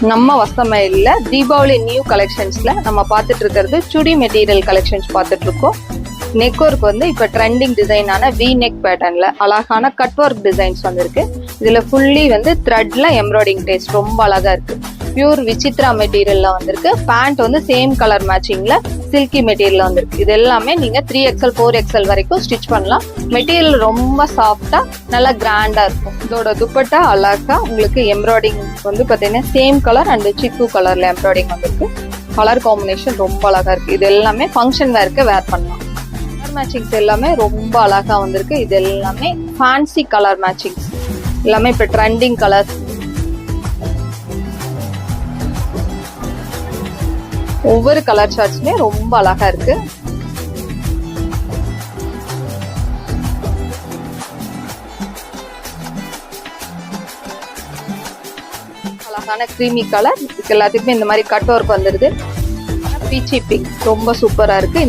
நம்ம வஸ்தமயில்ல தீபாவளி நியூ கலெக்ஷன்ஸ்ல நம்ம பார்த்துட்டு இருக்கிறது சுடி மெட்டீரியல் கலெக்ஷன்ஸ் பார்த்துட்டு இருக்கோம். நெக் ஒர்க் வந்து இப்போ ட்ரெண்டிங் டிசைனான வி நெக் பேட்டர்ன்ல அழகான கட் ஒர்க் டிசைன்ஸ் வந்திருக்கு. இதுல ஃபுல்லி வந்து த்ரெட்ல எம்ப்ராய்டிங் டேஸ்ட் ரொம்ப அழகா இருக்கு. பியூர் விசித்ரா மெட்டீரியல்ல வந்திருக்கு. பேண்ட் வந்து சேம் கலர் மேட்சிங்ல சில்கி மெட்டீரியல் வந்திருக்கு. இது எல்லாமே நீங்க 3XL 4XL வரைக்கும் ஸ்டிச் பண்ணலாம். மெட்டீரியல் ரொம்ப சாஃப்டா நல்லா கிராண்டா இருக்கும். இதோட துப்பட்டா அழகா உங்களுக்கு எம்ப்ராய்டிங் வந்து பாத்தீங்கன்னா சேம் கலர் அண்ட் சிக்கு கலர்ல எம்ப்ராய்டிங் வந்திருக்கு. கலர் காம்பினேஷன் ரொம்ப அழகா இருக்கு. இது எல்லாமே ஃபங்க்ஷன் வேருக்கு வேர் பண்ணலாம். கலர் மேட்சிங்ஸ் எல்லாமே ரொம்ப அழகா வந்திருக்கு. இது எல்லாமே ஃபேன்சி கலர் மேட்சிங்ஸ் எல்லாமே இப்ப ட்ரெண்டிங் கலர். ஒவ்வொரு கலர் சார்ட்ஸுமே ரொம்ப அழகா இருக்கு. அழகான கிரீமி கலர். எல்லாத்துக்குமே இந்த மாதிரி கட் ஒர்க் வந்துருது. பீச்சி பிங்க் ரொம்ப சூப்பரா இருக்கு.